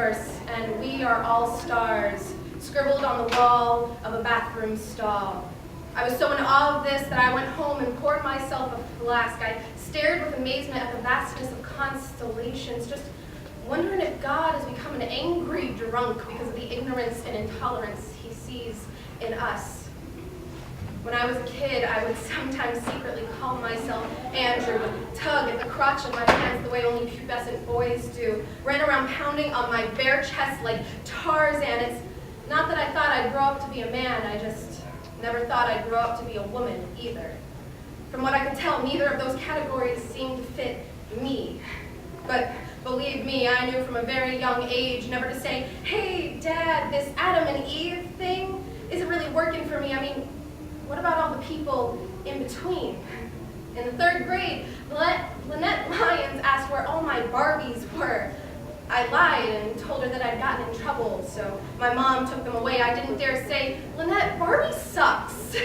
universe, and we are all stars, scribbled on the wall of a bathroom stall. I was so in awe of this that I went home and poured myself a flask. I stared with amazement at the vastness of constellations, just wondering if God has become an angry drunk because of the ignorance and intolerance he sees in us. When I was a kid, I would sometimes secretly call myself Andrew, tug at the crotch of my pants the way only pubescent boys do, ran around pounding on my bare chest like Tarzan. It's not that I thought I'd grow up to be a man, I just never thought I'd grow up to be a woman either. From what I could tell, neither of those categories seemed to fit me. But believe me, I knew from a very young age never to say, "Hey, Dad, this Adam and Eve thing isn't really working for me. I mean, what about all the people in between?" In the 3rd grade, Lynette Lyons asked where all my Barbies were. I lied and told her that I'd gotten in trouble, so my mom took them away. I didn't dare say, "Lynette, Barbie sucks."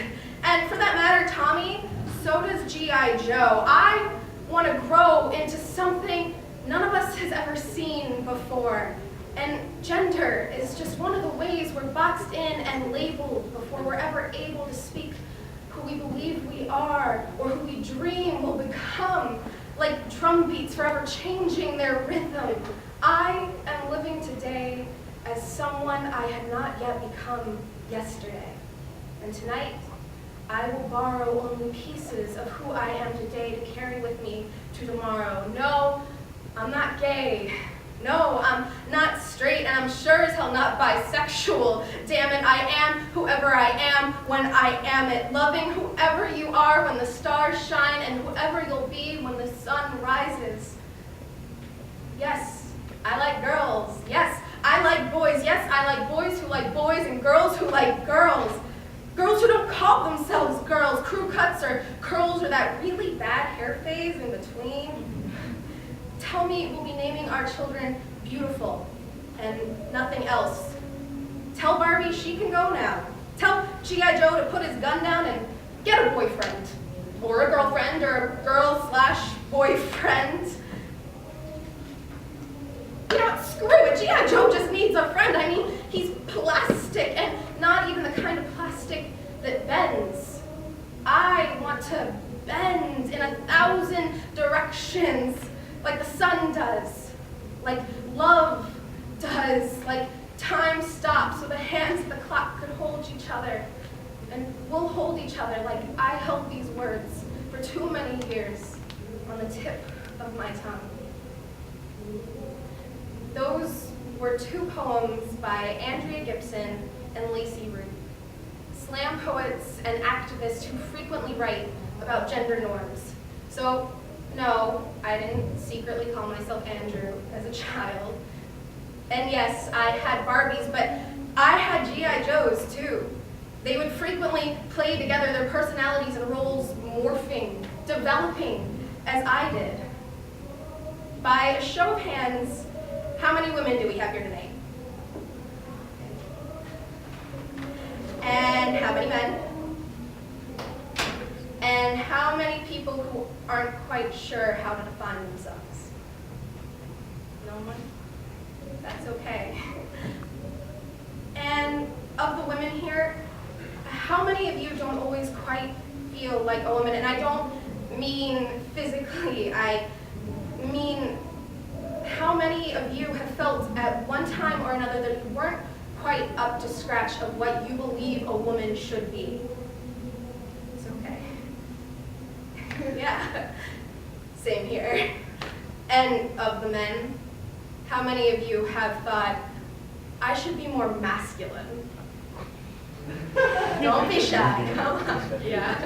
And for that matter, Tommy, so does G.I. Joe. I want to grow into something none of us has ever seen before. And gender is just one of the ways we're boxed in and labeled before we're ever able to speak who we believe we are or who we dream will become, like drum beats forever changing their rhythm. I am living today as someone I had not yet become yesterday. And tonight, I will borrow only pieces of who I am today to carry with me to tomorrow. No, I'm not gay. No, I'm not straight, and I'm sure as hell not bisexual. Damn it, I am whoever I am when I am it. Loving whoever you are when the stars shine, and whoever you'll be when the sun rises. Yes, I like girls. Yes, I like boys. Yes, I like boys who like boys and girls who like girls. Girls who don't call themselves girls. Crew cuts or curls or that really bad hair phase in between. Tell me we'll be naming our children Beautiful and nothing else. Tell Barbie she can go now. Tell G.I. Joe to put his gun down and get a boyfriend. Or a girlfriend, or a girl/boyfriend. You know what, screw it, G.I. Joe just needs a friend. I mean, he's plastic, and not even the kind of plastic that bends. I want to bend in 1,000 directions, like the sun does, like love does, like time stops so the hands of the clock could hold each other. And we'll hold each other like I held these words for too many years on the tip of my tongue. Those were 2 poems by Andrea Gibson and Lacey Root, slam poets and activists who frequently write about gender norms. So, no, I didn't secretly call myself Andrew as a child. And yes, I had Barbies, but I had G.I. Joes too. They would frequently play together, their personalities and roles morphing, developing, as I did. By a show of hands, how many women do we have here tonight? And how many men? And how many people who aren't quite sure how to define themselves? No one? That's okay. And of the women here, how many of you don't always quite feel like a woman? And I don't mean physically, I mean how many of you have felt at one time or another that you weren't quite up to scratch of what you believe a woman should be? It's okay. Yeah, same here. And of the men, how many of you have thought, I should be more masculine? Don't be shy, come on. Yeah.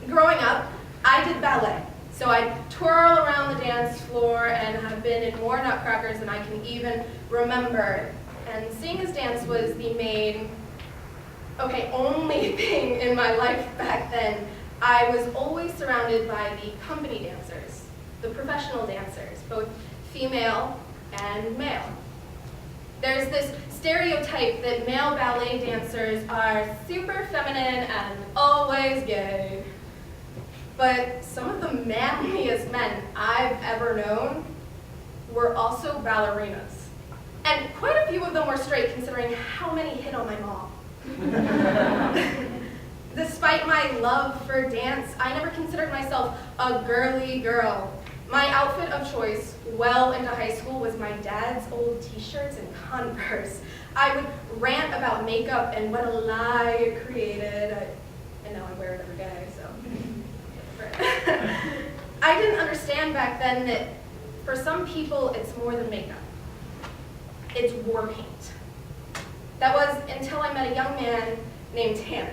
Growing up, I did ballet. So I'd twirl around the dance floor and have been in more nutcrackers than I can even remember. And seeing as dance was the main, only thing in my life back then, I was always surrounded by the company dancers, the professional dancers, both female and male. There's this stereotype that male ballet dancers are super feminine and always gay. But some of the manliest men I've ever known were also ballerinas. And quite a few of them were straight, considering how many hit on my mom. Despite my love for dance, I never considered myself a girly girl. My outfit of choice well into high school was my dad's old t-shirts and Converse. I would rant about makeup and what a lie it created. And now I wear it every day, so. I didn't understand back then that for some people it's more than makeup. It's war paint. That was until I met a young man named Tanner.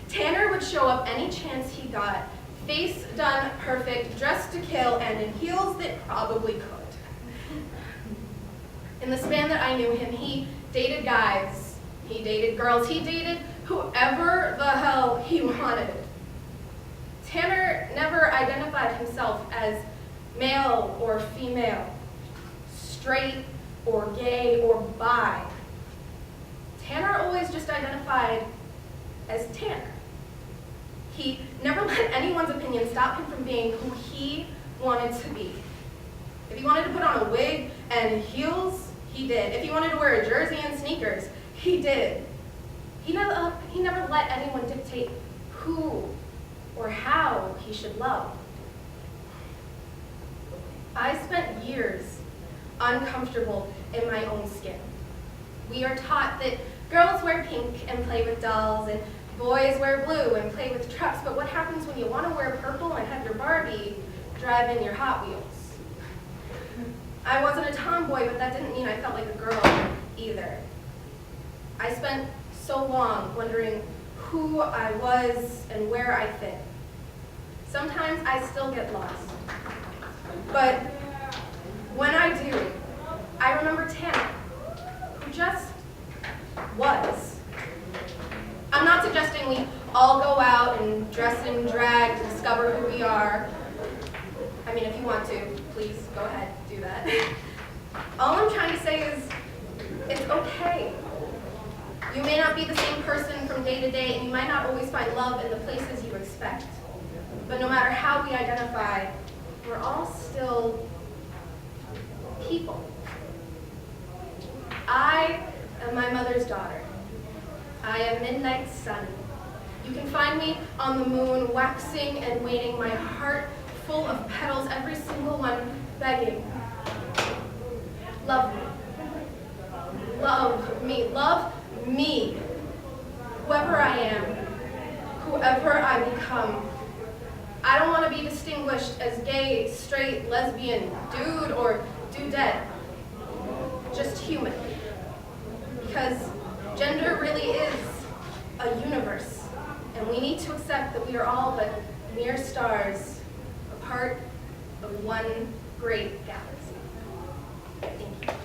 Tanner would show up any chance he got, face done perfect, dressed to kill, and in heels that probably could. In the span that I knew him, he dated guys, he dated girls, he dated whoever the hell he wanted. Tanner never identified himself as male or female, straight or gay or bi. Tanner always just identified as Tanner. He never let anyone's opinion stop him from being who he wanted to be. If he wanted to put on a wig and heels, he did. If he wanted to wear a jersey and sneakers, he did. He never let anyone dictate who or how he should love. I spent years uncomfortable in my own skin. We are taught that girls wear pink and play with dolls, and boys wear blue and play with trucks, but what happens when you want to wear purple and have your Barbie drive in your Hot Wheels? I wasn't a tomboy, but that didn't mean I felt like a girl either. I spent so long wondering who I was and where I fit. Sometimes I still get lost. But when I do, I remember Tanner, who just was. I'm not suggesting we all go out and dress in drag to discover who we are. I mean, if you want to, please go ahead, do that. All I'm trying to say is, it's okay. You may not be the same person from day to day, and you might not always find love in the places you expect. But no matter how we identify, we're all still people. I am my mother's daughter. I am midnight sun. You can find me on the moon, waxing and waning, my heart full of petals, every single one begging. Love me. Love me. Love me. Whoever I am, whoever I become. I don't want to be distinguished as gay, straight, lesbian, dude, or dudette. Just human. Because gender really is a universe, and we need to accept that we are all but mere stars, a part of one great galaxy. Thank you.